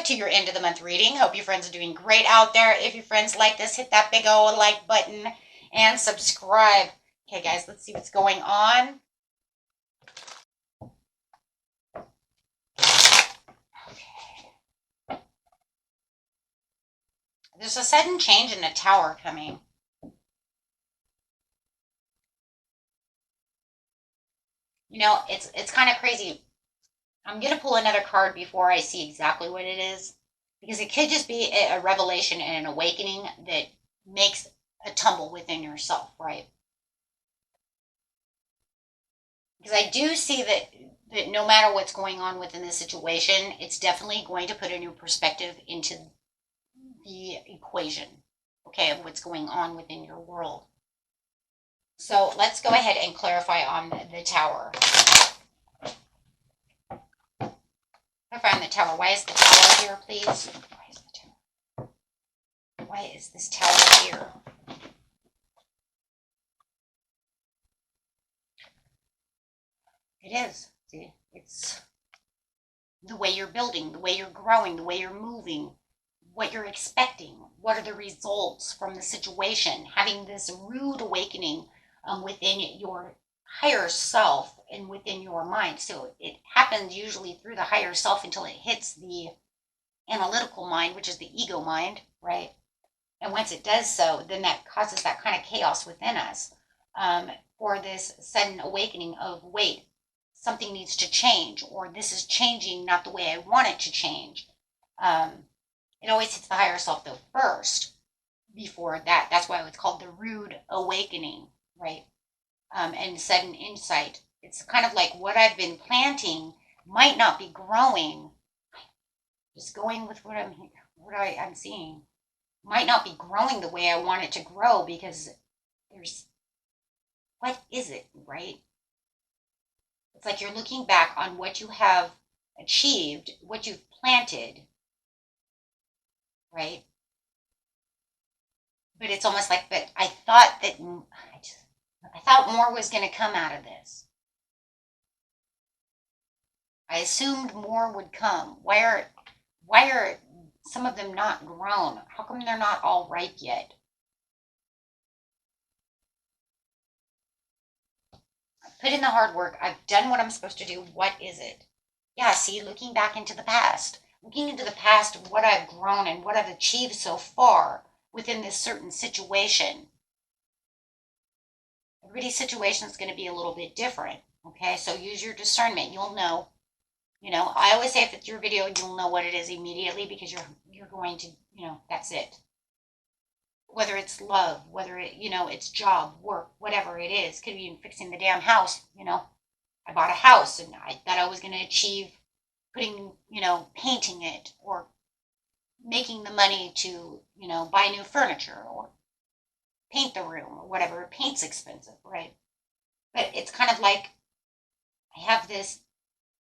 to your end of the month reading. Hope your friends are doing great out there. If your friends like this, hit that big old like button and subscribe. Okay, guys, let's see what's going on. Okay. There's a sudden change in the Tower coming. You know, it's kind of crazy. I'm going to pull another card before I see exactly what it is, because it could just be a revelation and an awakening that makes a tumble within yourself, right? Because I do see that no matter what's going on within this situation, it's definitely going to put a new perspective into the equation, okay, of what's going on within your world. So let's go ahead and clarify on the Tower. Clarify on the Tower. Why is the Tower here, please? Why is the Tower? Why is this Tower here? It is. See, it's the way you're building, the way you're growing, the way you're moving, what you're expecting, what are the results from the situation, having this rude awakening within your higher self and within your mind. So it happens usually through the higher self until it hits the analytical mind, which is the ego mind, right? And once it does so, then that causes that kind of chaos within us for this sudden awakening of, wait, something needs to change, or this is changing not the way I want it to change. It always hits the higher self though first before that. That's why it's called the rude awakening, right? And sudden insight. It's kind of like what I've been planting might not be growing. Just going with what I'm seeing might not be growing the way I want it to grow, because there's, what is it, right? It's like you're looking back on what you have achieved, what you've planted, right? But it's almost like, but I thought that I thought more was going to come out of this. I assumed more would come. Why are some of them not grown? How come they're not all ripe yet? I've put in the hard work. I've done what I'm supposed to do. What is it? Yeah, see, looking back into the past. Looking into the past of what I've grown and what I've achieved so far within this certain situation. Everybody's situation is going to be a little bit different. Okay, so use your discernment. You'll know. You know, I always say if it's your video, you'll know what it is immediately, because you're going to, you know, that's it. Whether it's love, whether it's job, work, whatever it is, could be fixing the damn house. You know, I bought a house and I thought I was going to achieve putting, painting it, or making the money to, buy new furniture or paint the room or whatever. Paint's expensive, right? But it's kind of like I have this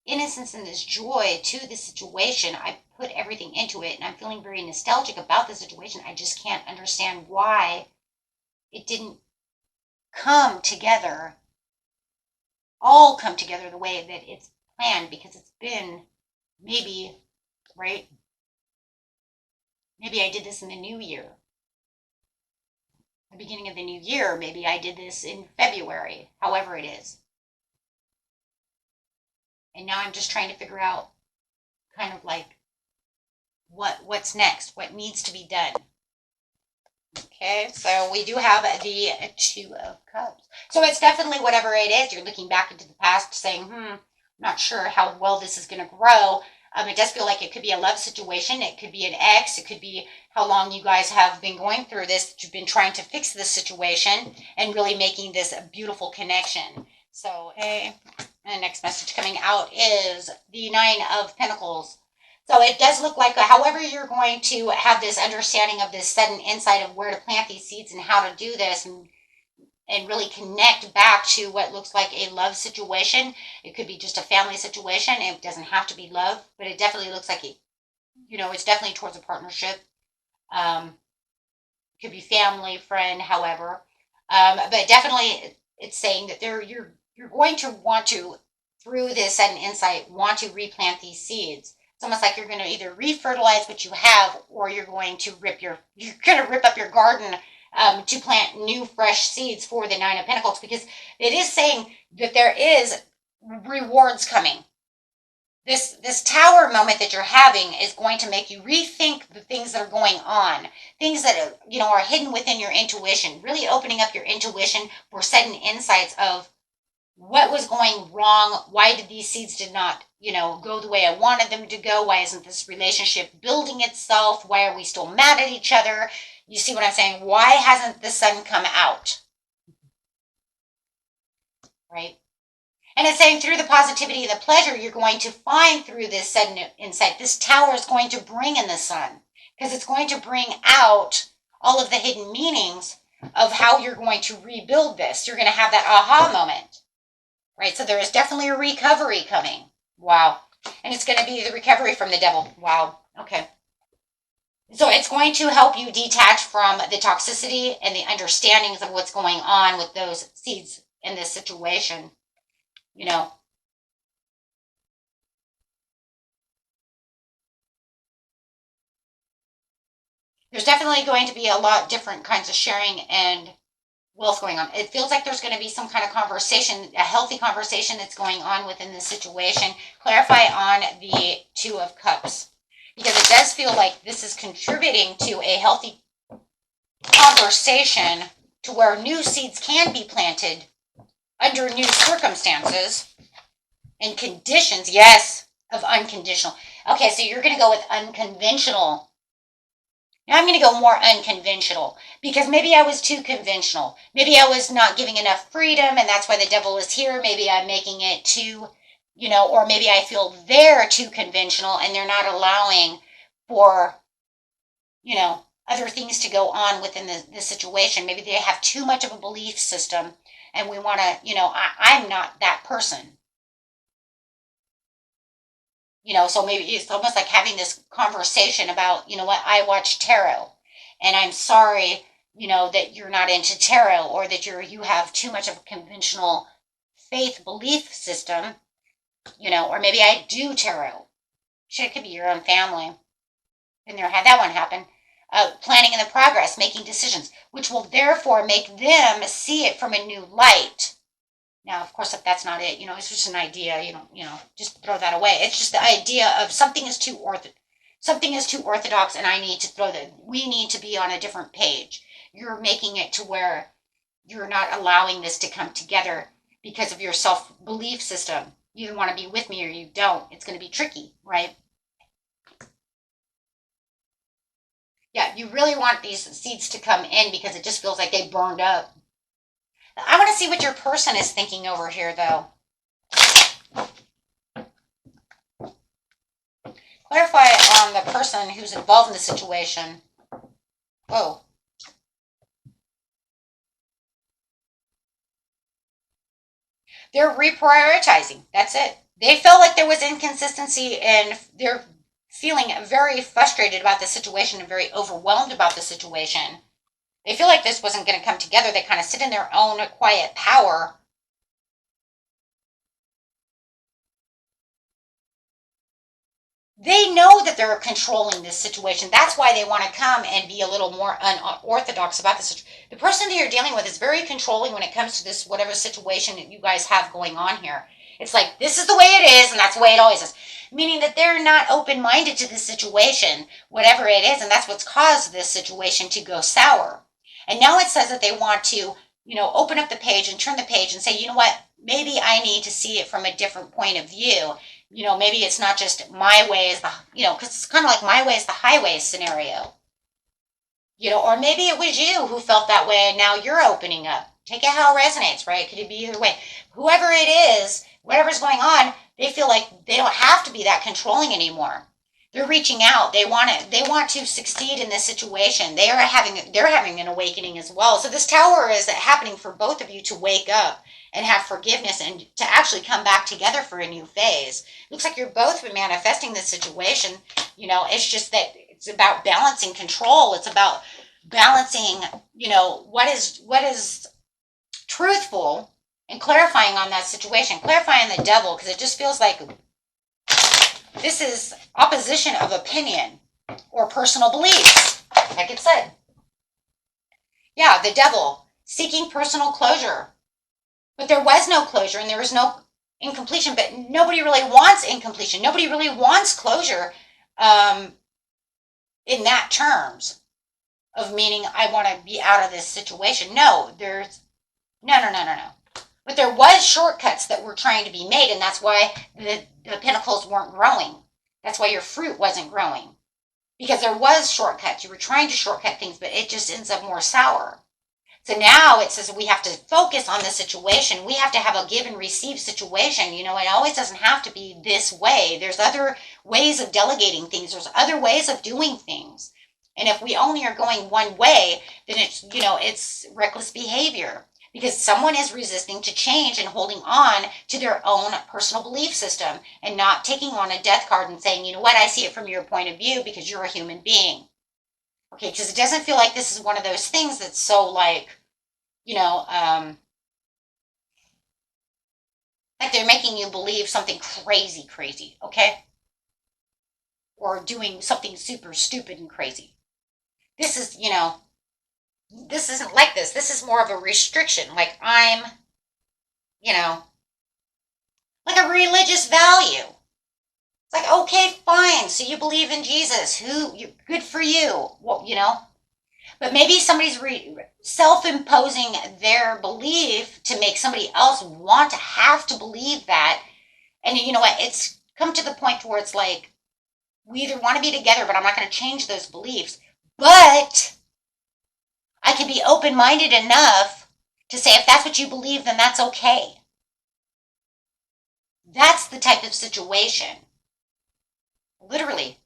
innocence and this joy to the situation. I put everything into it and I'm feeling very nostalgic about the situation. I just can't understand why it didn't come together, all come together the way that it's planned, because it's been maybe, right? Maybe I did this in the new year. The beginning of the new year, maybe I did this in February, however it is. And now I'm just trying to figure out kind of like what's next, what needs to be done. Okay, so we do have the Two of Cups. So it's definitely whatever it is, you're looking back into the past saying, I'm not sure how well this is going to grow. It does feel like it could be a love situation. It could be an ex. It could be how long you guys have been going through this. You've been trying to fix this situation and really making this a beautiful connection. So, okay. And the next message coming out is the Nine of Pentacles. So it does look like, however you're going to have this understanding of this sudden insight of where to plant these seeds and how to do this, and really connect back to what looks like a love situation. It could be just a family situation. It doesn't have to be love, but it definitely looks like it's definitely towards a partnership. It could be family, friend, however. But definitely it's saying that you're going to want to, through this sudden insight, want to replant these seeds. It's almost like you're going to either refertilize what you have, or you're going to rip up your garden to plant new fresh seeds for the Nine of Pentacles, because it is saying that there is rewards coming. This tower moment that you're having is going to make you rethink the things that are going on, things that are hidden within your intuition, really opening up your intuition for sudden insights of what was going wrong. Why did these seeds did not go the way I wanted them to go? Why isn't this relationship building itself? Why are we still mad at each other? You see what I'm saying? Why hasn't the sun come out? Right? And it's saying through the positivity and the pleasure you're going to find through this sudden insight, this tower is going to bring in the sun, because it's going to bring out all of the hidden meanings of how you're going to rebuild this. You're going to have that aha moment, right? So there is definitely a recovery coming. Wow. And it's going to be the recovery from the devil. Wow. Okay. So it's going to help you detach from the toxicity and the understandings of what's going on with those seeds in this situation. There's definitely going to be a lot different kinds of sharing and wealth going on. It feels like there's going to be some kind of conversation, a healthy conversation that's going on within this situation. Clarify on the Two of Cups, because it does feel like this is contributing to a healthy conversation to where new seeds can be planted under new circumstances and conditions, yes, of unconditional. Okay, so you're going to go with unconventional. Now I'm going to go more unconventional, because maybe I was too conventional. Maybe I was not giving enough freedom, and that's why the devil is here. Maybe I'm making it too, or maybe I feel they're too conventional and they're not allowing for, other things to go on within the situation. Maybe they have too much of a belief system and we want to, I'm not that person. So maybe it's almost like having this conversation about, what, I watch tarot, and I'm sorry, that you're not into tarot, or that you have too much of a conventional faith belief system, or maybe I do tarot. Shit, it could be your own family. Been there, had that one happen. Planning in the progress, making decisions, which will therefore make them see it from a new light. Now, of course, if that's not it, it's just an idea, just throw that away. It's just the idea of something is too orthodox, and we need to be on a different page. You're making it to where you're not allowing this to come together because of your self-belief system. You either want to be with me or you don't. It's going to be tricky, right? Yeah, you really want these seeds to come in because it just feels like they burned up. I want to see what your person is thinking over here, though. Clarify on the person who's involved in the situation. Whoa. They're reprioritizing. That's it. They felt like there was inconsistency, and they're feeling very frustrated about the situation and very overwhelmed about the situation. They feel like this wasn't going to come together. They kind of sit in their own quiet power. They know that they're controlling this situation. That's why they want to come and be a little more unorthodox about this. The person that you're dealing with is very controlling when it comes to this, whatever situation that you guys have going on here. It's like, this is the way it is, and that's the way it always is. Meaning that they're not open-minded to this situation, whatever it is, and that's what's caused this situation to go sour. And now it says that they want to, open up the page and turn the page and say, you know what, maybe I need to see it from a different point of view. Maybe it's not just my way is the, because it's kind of like my way is the highway scenario. Or maybe it was you who felt that way and now you're opening up. Take it how it resonates, right? Could it be either way? Whoever it is, whatever's going on, they feel like they don't have to be that controlling anymore. They're reaching out. They want to succeed in this situation. They're having an awakening as well. So this tower is happening for both of you to wake up and have forgiveness and to actually come back together for a new phase. Looks like you're both manifesting this situation. It's just that it's about balancing control. It's about balancing, what is truthful and clarifying on that situation. Clarifying the devil, because it just feels like This is opposition of opinion or personal beliefs, like it said. Yeah, the devil, seeking personal closure. But there was no closure and there was no incompletion, but nobody really wants incompletion. Nobody really wants closure in that terms of meaning I want to be out of this situation. No, there's no. But there was shortcuts that were trying to be made, and that's why the pentacles weren't growing. That's why your fruit wasn't growing. Because there was shortcuts. You were trying to shortcut things, but it just ends up more sour. So now it says we have to focus on the situation. We have to have a give and receive situation. You know, it always doesn't have to be this way. There's other ways of delegating things. There's other ways of doing things. And if we only are going one way, then it's, you know, it's reckless behavior. Because someone is resisting to change and holding on to their own personal belief system and not taking on a death card and saying, you know what, I see it from your point of view because you're a human being. Okay, because it doesn't feel like this is one of those things that's so like, you know, like they're making you believe something crazy, okay? Or doing something super stupid and crazy. This is, you know, this isn't like this. This is more of a restriction. Like I'm, you know, like a religious value. It's like, okay, fine. So you believe in Jesus. Good for you. Well, you know, but maybe somebody's self-imposing their belief to make somebody else want to have to believe that. And you know what? It's come to the point where it's like, we either want to be together, but I'm not going to change those beliefs. But I can be open-minded enough to say, if that's what you believe, then that's okay. That's the type of situation. Literally.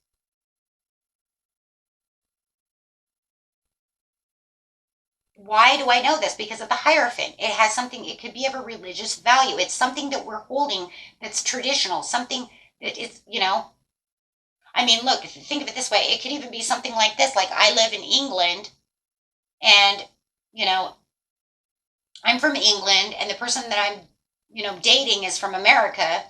Why do I know this? Because of the Hierophant. It has something, it could be of a religious value. It's something that we're holding that's traditional, something that is, you know. I mean, look, if you think of it this way, it could even be something like this. Like I live in England and, you know, I'm from England and the person that I'm, you know, dating is from America.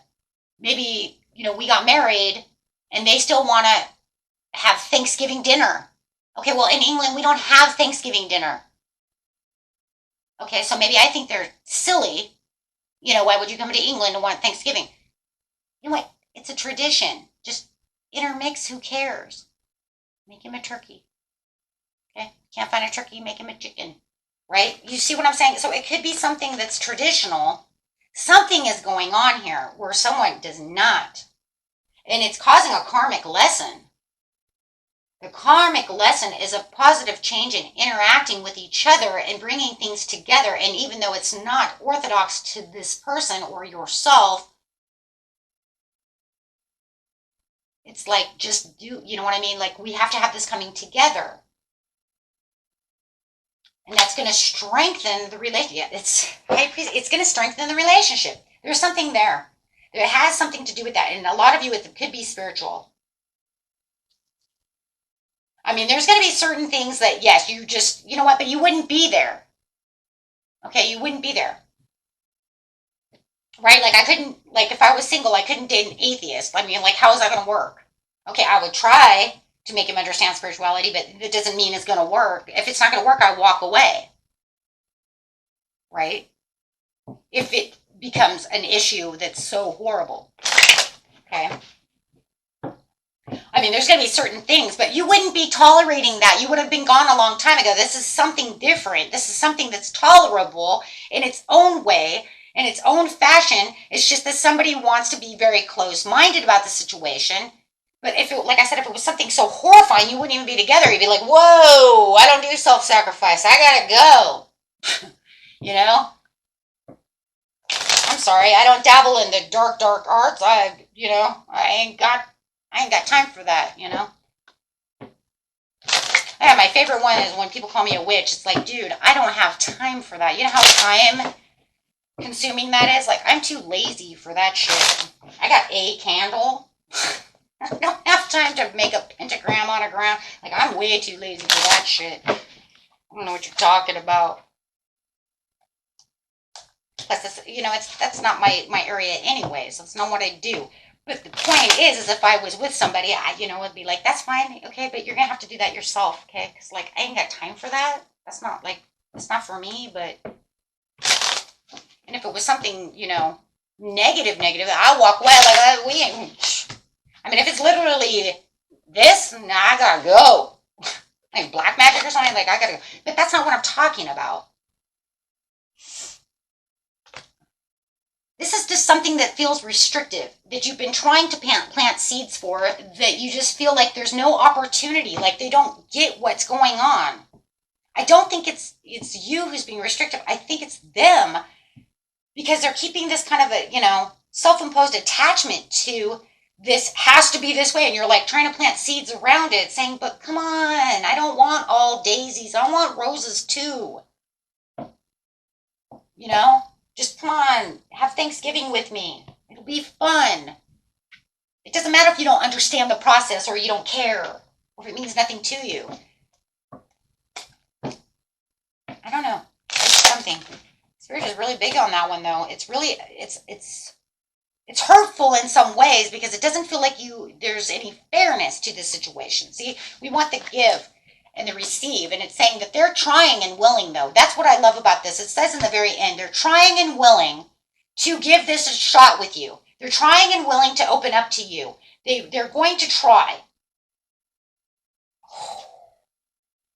Maybe, you know, we got married and they still want to have Thanksgiving dinner. Okay, well, in England, we don't have Thanksgiving dinner. Okay, so maybe I think they're silly. You know, why would you come to England and want Thanksgiving? You know what? It's a tradition. Just intermix, who cares? Make him a turkey. Okay, can't find a turkey, make him a chicken. Right? You see what I'm saying? So it could be something that's traditional. Something is going on here where someone does not. And it's causing a karmic lesson. The karmic lesson is a positive change in interacting with each other and bringing things together. And even though it's not orthodox to this person or yourself, it's like just do, you know what I mean? Like we have to have this coming together. And that's going to strengthen the relationship. It's going to strengthen the relationship. There's something there. It has something to do with that. And a lot of you, it could be spiritual. I mean, there's going to be certain things that, yes, you just, you know what, but you wouldn't be there. Okay, you wouldn't be there. Right? Like I couldn't, like if I was single, I couldn't date an atheist. I mean, like how is that going to work? Okay, I would try to make him understand spirituality, but it doesn't mean it's going to work. If it's not going to work, I walk away. Right? If it becomes an issue that's so horrible. Okay? I mean, there's going to be certain things, but you wouldn't be tolerating that. You would have been gone a long time ago. This is something different. This is something that's tolerable in its own way, in its own fashion. It's just that somebody wants to be very close-minded about the situation. But if it, like I said, if it was something so horrifying, you wouldn't even be together. You'd be like, whoa, I don't do self-sacrifice. I gotta go. You know? I'm sorry, I don't dabble in the dark arts. I ain't got time for that, you know? Yeah, my favorite one is when people call me a witch. It's like, dude, I don't have time for that. You know how time consuming that is? Like, I'm too lazy for that shit. I got a candle. I don't have time to make a pentagram on a ground. Like, I'm way too lazy for that shit. I don't know what you're talking about. Plus, this, you know, that's not my area anyways. That's not what I do. But the point is if I was with somebody, would be like, that's fine, okay, but you're gonna have to do that yourself, okay? Because like I ain't got time for that. That's not for me. But and if it was something, negative, I'll walk away like we ain't. I mean, if it's literally this, nah, I gotta go. Like black magic or something, like I gotta go. But that's not what I'm talking about. This is just something that feels restrictive, that you've been trying to plant seeds for, that you just feel like there's no opportunity, like they don't get what's going on. I don't think it's you who's being restrictive. I think it's them, because they're keeping this kind of a, self-imposed attachment to this has to be this way. And you're like trying to plant seeds around it, saying, but come on, I don't want all daisies. I want roses too. Just come on, have Thanksgiving with me. It'll be fun. It doesn't matter if you don't understand the process or you don't care, or if it means nothing to you. I don't know. It's something. Spirit is really big on that one, though. It's really, it's hurtful in some ways, because it doesn't feel like there's any fairness to the situation. See, we want the give and the receive, and it's saying that they're trying and willing, though. That's what I love about this. It says in the very end, they're trying and willing to give this a shot with you. They're trying and willing to open up to you. They're going to try.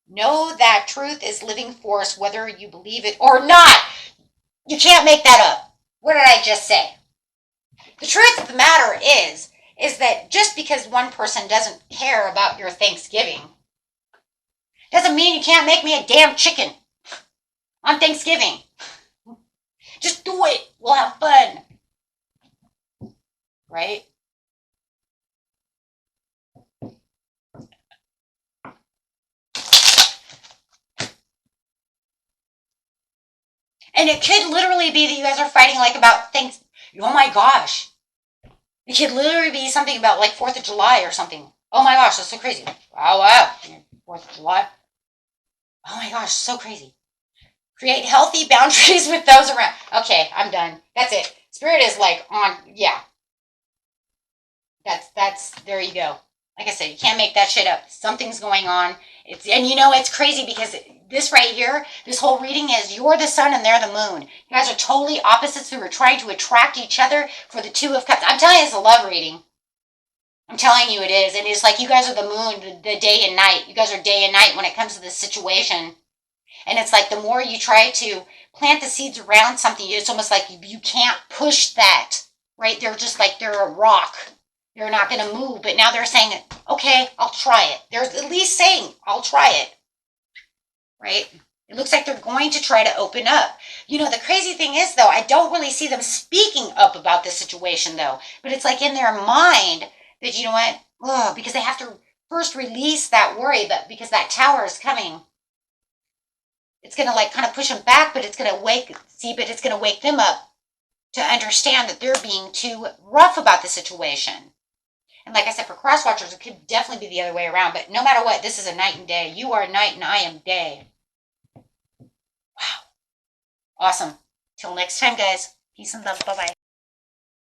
Know that truth is living force, whether you believe it or not. You can't make that up. What did I just say? The truth of the matter is that just because one person doesn't care about your Thanksgiving doesn't mean you can't make me a damn chicken on Thanksgiving. Just do it. We'll have fun. Right? And it could literally be that you guys are fighting like about things. Oh my gosh. It could literally be something about like 4th of July or something. Oh my gosh, that's so crazy. Wow. 4th of July. Oh my gosh, so crazy. Create healthy boundaries with those around. Okay, I'm done. That's it. Spirit is like on, yeah. That's, there you go. Like I said, you can't make that shit up. Something's going on. It's crazy because this right here, this whole reading is you're the sun and they're the moon. You guys are totally opposites who are trying to attract each other for the 2 of Cups. I'm telling you, it's a love reading. I'm telling you it is. And it's like you guys are the moon, the day and night. You guys are day and night when it comes to this situation. And it's like the more you try to plant the seeds around something, it's almost like you can't push that, right? They're just like they're a rock. They're not going to move. But now they're saying, okay, I'll try it. They're at least saying, I'll try it, right? It looks like they're going to try to open up. The crazy thing is, though, I don't really see them speaking up about this situation, though. But it's like in their mind that, you know what? Oh, because they have to first release that worry, but because that tower is coming. It's going to like kind of push them back, but it's going to wake them up to understand that they're being too rough about the situation. And like I said, for cross watchers, it could definitely be the other way around. But no matter what, this is a night and day. You are night and I am day. Wow. Awesome. Till next time, guys. Peace and love. Bye-bye.